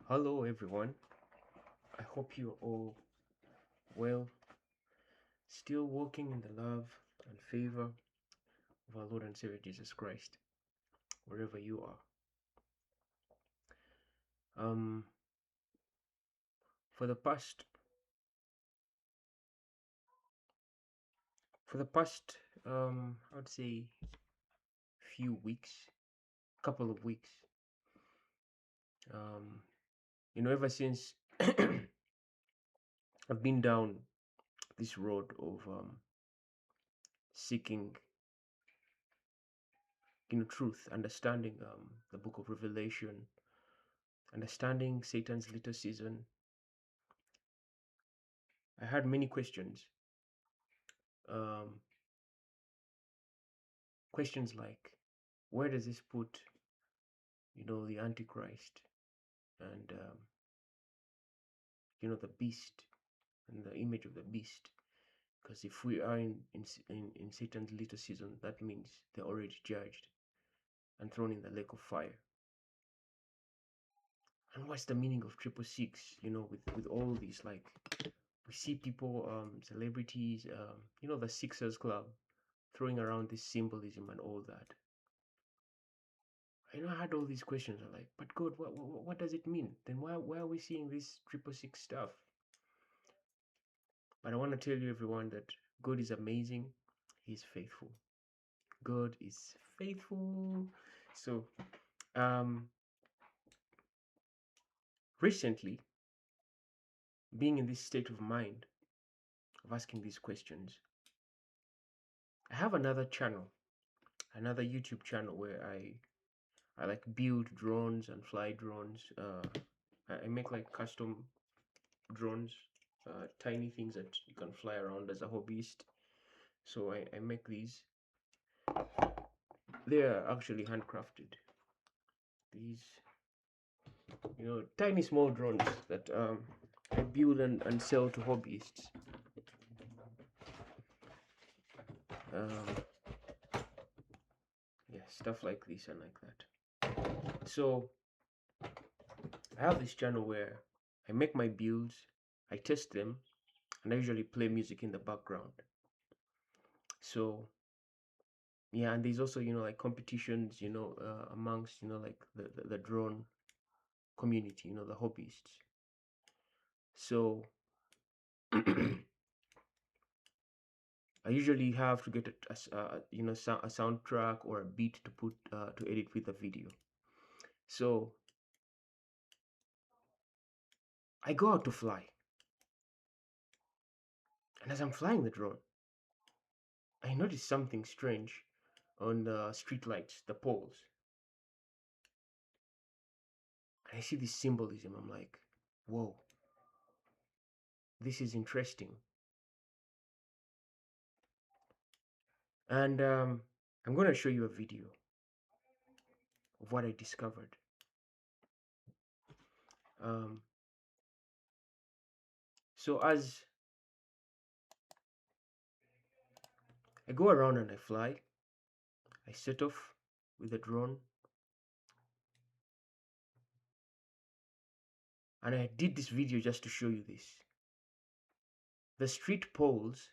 Hello, everyone. I hope you're all well, still walking in the love and favor of our Lord and Savior Jesus Christ, wherever you are. Um, for the past, for the past, I would say, few weeks, couple of weeks. Um, ever since I've been down this road of seeking, truth, understanding the Book of Revelation, understanding Satan's little season. I had many questions. Um, Questions like, where does this put, the Antichrist and, the beast and the image of the beast? Because if we are in Satan's little season, that means they're already judged and thrown in the lake of fire. And what's the meaning of 666? With all these, like, we see people, celebrities, the Sixers Club throwing around this symbolism and all that. I had all these questions. I'm like, but God, what does it mean? Then why are we seeing this 666 stuff? But I want to tell you, everyone, that God is amazing. He's faithful. God is faithful. So, um, recently, being in this state of mind of asking these questions, I have another channel, another YouTube channel where I like build drones and fly drones. I make like custom drones, tiny things that you can fly around as a hobbyist. So I make these. They are actually handcrafted. These, tiny small drones that I build and sell to hobbyists. Um, yeah, stuff like this and like that. So I have this channel where I make my builds, I test them, and I usually play music in the background. So yeah, and there's also like competitions, amongst like the drone community, the hobbyists. So I usually have to get a soundtrack or a beat to put to edit with the video. So I go out to fly, and as I'm flying the drone, I notice something strange on the street lights, the poles, and I see this symbolism. I'm like, whoa, this is interesting. And I'm gonna show you a video of what I discovered. Um, so as I go around and I fly, I set off with the drone, and I did this video just to show you this. The street poles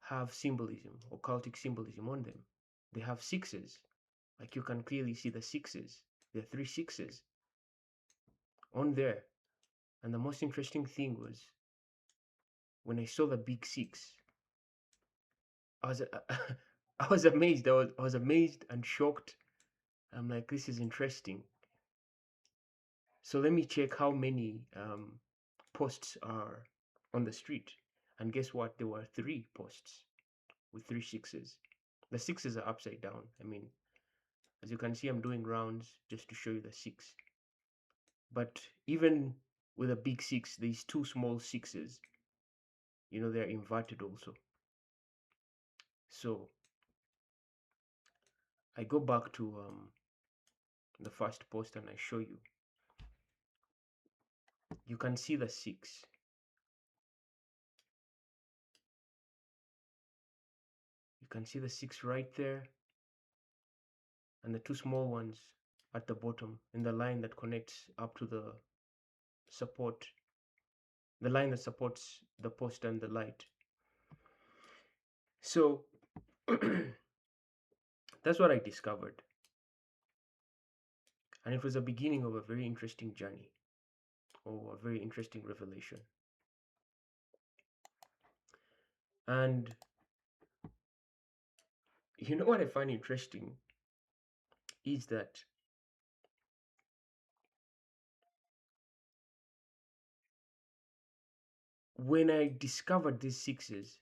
have symbolism, occultic symbolism on them. They have sixes, like you can clearly see the sixes. There are 3 sixes on there. And the most interesting thing was when I saw the big 6, I was I was amazed. I was amazed and shocked. I'm like, this is interesting. So let me check how many posts are on the street. And guess what? There were 3 posts with 3 sixes. The sixes are upside down. I mean, as you can see, I'm doing rounds just to show you the 6. But even with a big 6, these 2 small sixes, they're inverted also. So I go back to the first post and I show you. You can see the 6. You can see the 6 right there, and the 2 small ones at the bottom in the line that connects up to the support the line that supports the post and the light. So that's what I discovered. And it was the beginning of a very interesting journey, or a very interesting revelation. And you know what I find interesting is that when I discovered these sixes,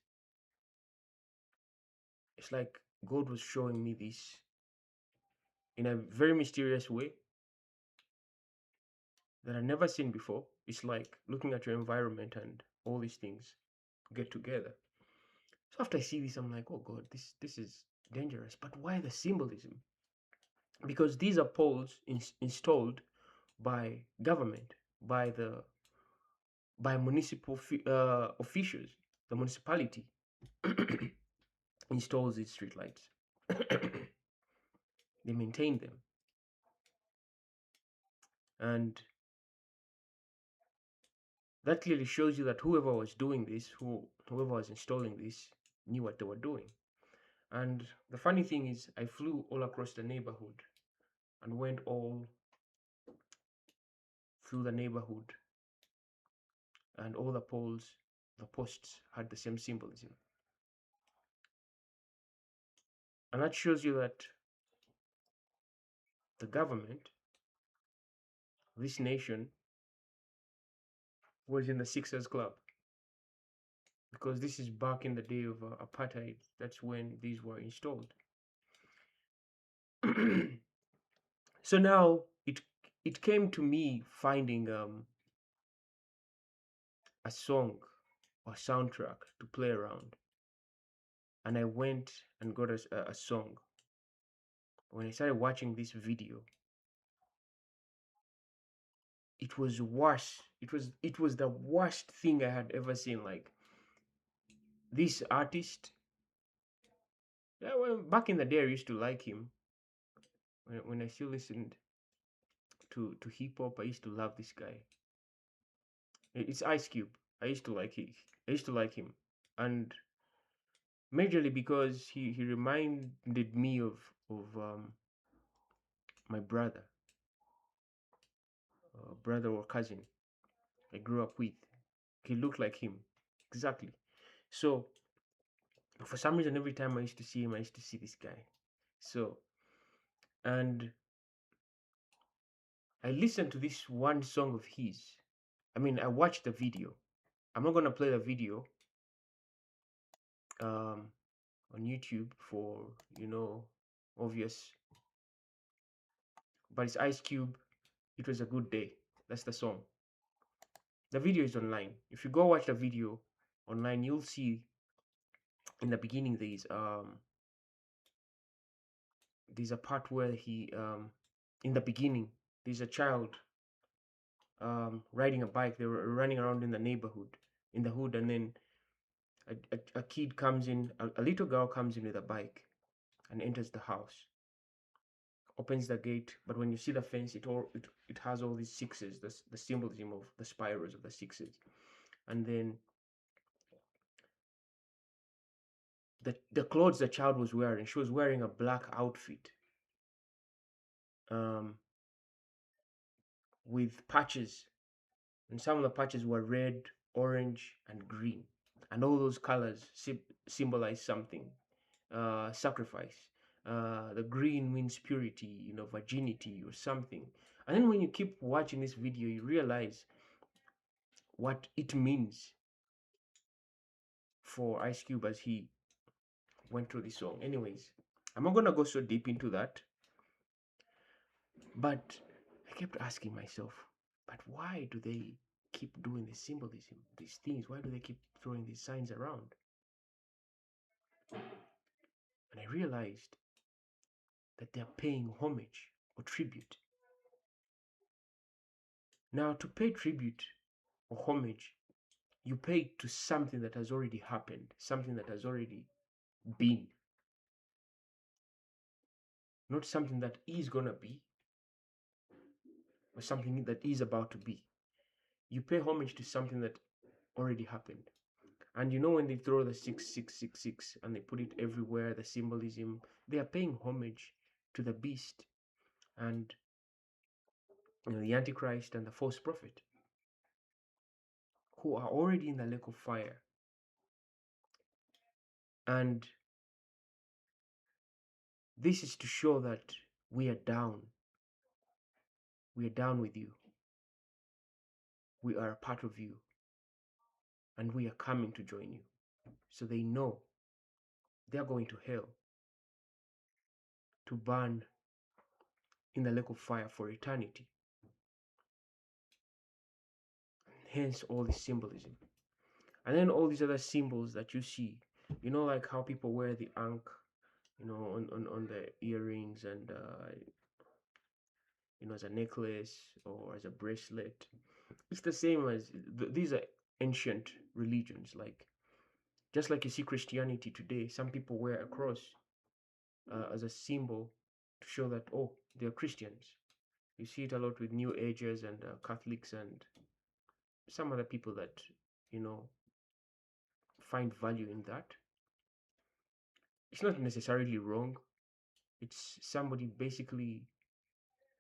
it's like God was showing me this in a very mysterious way that I'd never seen before. It's like looking at your environment and all these things get together. So after I see this, I'm like, oh God, this is dangerous. But why the symbolism? Because these are poles installed by government, by municipal officials. The municipality installs these streetlights. They maintain them, and that clearly shows you that whoever was doing this, whoever was installing this, knew what they were doing. And the funny thing is, I flew all across the neighborhood and went all through the neighborhood, and all the poles, the posts had the same symbolism. And that shows you that the government, this nation, was in the Sixers Club, because this is back in the day of apartheid. That's when these were installed. So now it came to me finding a song or soundtrack to play around, and I went and got a song. When I started watching this video, it was worse. It was the worst thing I had ever seen. Like, this artist, yeah, well, back in the day I used to like him. When I still listened to hip hop, I used to love this guy. It's Ice Cube. I used to like it. I used to like him, and majorly because he reminded me of my brother or cousin I grew up with. He looked like him exactly. So for some reason, every time I used to see him, I used to see this guy. So, and I listened to this one song of his. I mean, I watched the video. I'm not gonna play the video um, on YouTube for, obvious. But it's Ice Cube. It was a good day. That's the song. The video is online. If you go watch the video online, you'll see in the beginning there's a part where he in the beginning there's a child riding a bike. They were running around in the neighborhood, in the hood, and then a kid comes in, a little girl comes in with a bike and enters the house, opens the gate. But when you see the fence, it has all these sixes, the symbolism of the spirals of the sixes. And then the clothes the child was wearing, she was wearing a black outfit um, with patches, and some of the patches were red, orange, and green, and all those colors symbolize something. Sacrifice. The green means purity, virginity or something. And then when you keep watching this video, you realize what it means for Ice Cube as he went through the song. Anyways, I'm not gonna go so deep into that, but I kept asking myself, but why do they keep doing this symbolism, these things? Why do they keep throwing these signs around? And I realized that they're paying homage or tribute. Now, to pay tribute or homage, you pay to something that has already happened, something that has already been, not something that is gonna be, or something that is about to be. You pay homage to something that already happened. And you know, when they throw the 6666 and they put it everywhere, the symbolism, they are paying homage to the beast and, the Antichrist and the false prophet, who are already in the lake of fire. And this is to show that we are down. We are down with you. We are a part of you. And we are coming to join you. So they know they are going to hell to burn in the lake of fire for eternity. Hence all this symbolism. And then all these other symbols that you see, like how people wear the ankh, on the earrings and, as a necklace or as a bracelet. It's the same as these are ancient religions. Like, just like you see Christianity today, some people wear a cross as a symbol to show that, oh, they're Christians. You see it a lot with New Agers and Catholics and some other people that, find value in that. It's not necessarily wrong. It's somebody basically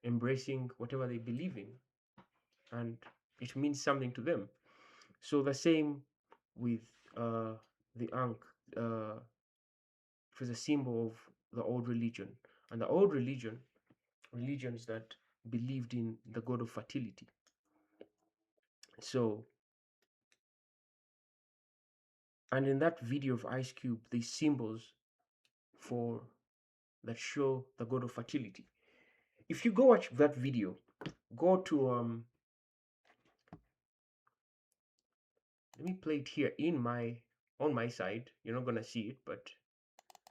embracing whatever they believe in, and it means something to them. So the same with the ankh. It was a symbol of the old religion, and the old religions that believed in the god of fertility. So, and in that video of Ice Cube, these symbols for that show the god of fertility. If you go watch that video, go to let me play it here on my side. You're not gonna see it, but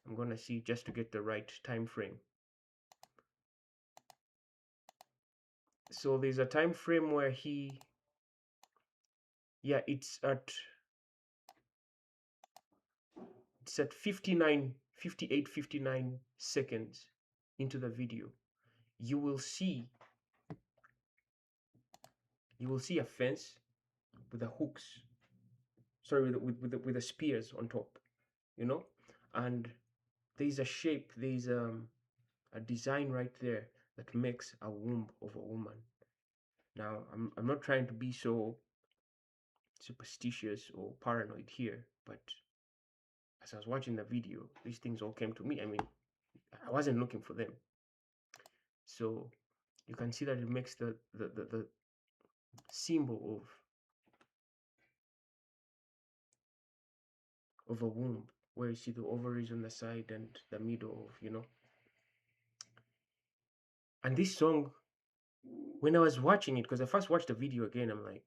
I'm gonna see it just to get the right time frame. So there's a time frame where it's at 58, 59 seconds into the video. You will see a fence with the hooks, sorry, with the spears on top, and there's a shape, there's a design right there that makes a womb of a woman. Now, I'm not trying to be so superstitious or paranoid here, but as I was watching the video, these things all came to me. I mean, I wasn't looking for them. So you can see that it makes the symbol of a womb, where you see the ovaries on the side and the middle of, And this song, when I was watching it, because I first watched the video again, I'm like,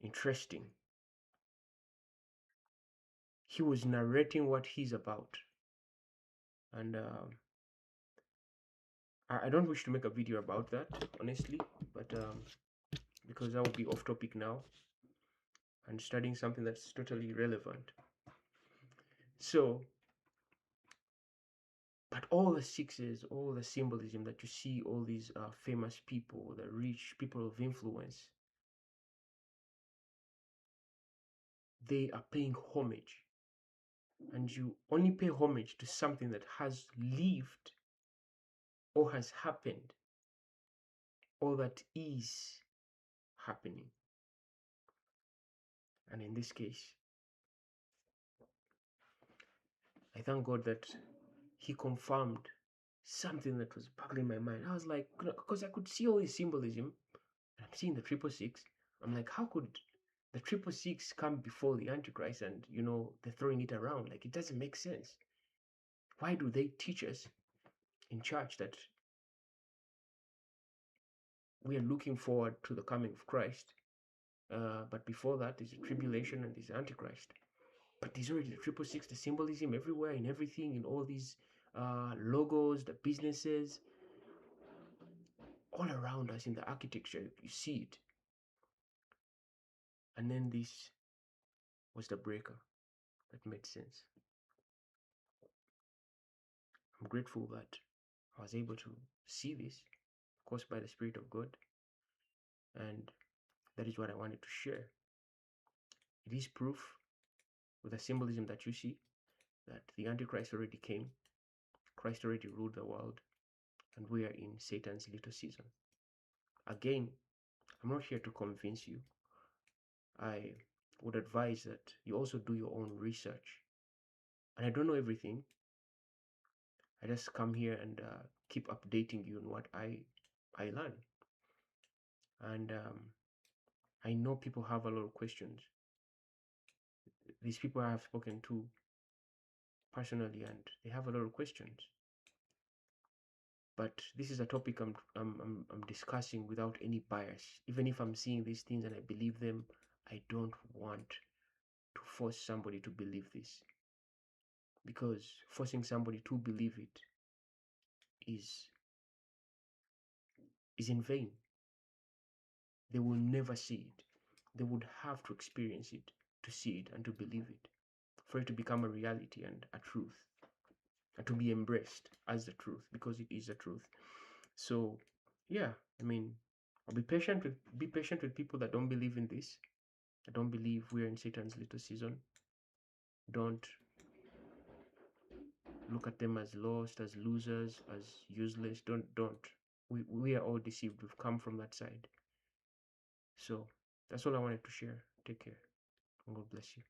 interesting. He was narrating what he's about. And I don't wish to make a video about that, honestly, but because that would be off topic now and studying something that's totally irrelevant. So, but all the sixes, all the symbolism that you see, all these famous people, the rich people of influence, they are paying homage. And you only pay homage to something that has lived or has happened or that is happening. And in this case, I thank God that he confirmed something that was bugging my mind. I was like, because I could see all this symbolism. I'm seeing the 666. I'm like, how could the 666 come before the Antichrist and, they're throwing it around? Like, it doesn't make sense. Why do they teach us in church that we are looking forward to the coming of Christ? But before that, there's a tribulation and there's Antichrist. But there's already the 666, the symbolism everywhere, in everything, in all these logos, the businesses, all around us in the architecture. You see it. And then this was the breaker that made sense. I'm grateful that I was able to see this course, by the Spirit of God. And that is what I wanted to share. It is proof with the symbolism that you see that the Antichrist already came, Christ already ruled the world, and we are in Satan's little season. Again, I'm not here to convince you. I would advise that you also do your own research. And I don't know everything. I just come here and keep updating you on what I learn. And I know people have a lot of questions. These people I have spoken to personally, and they have a lot of questions. But this is a topic I'm discussing without any bias. Even if I'm seeing these things and I believe them, I don't want to force somebody to believe this, because forcing somebody to believe it is in vain. They will never see it. They would have to experience it to see it and to believe it, for it to become a reality and a truth, and to be embraced as the truth, because it is the truth. So yeah, I mean, I'll be patient with people that don't believe in this, that don't believe we're in Satan's little season. Don't look at them as lost, as losers, as useless. Don't. We are all deceived. We've come from that side. So that's all I wanted to share. Take care, and God bless you.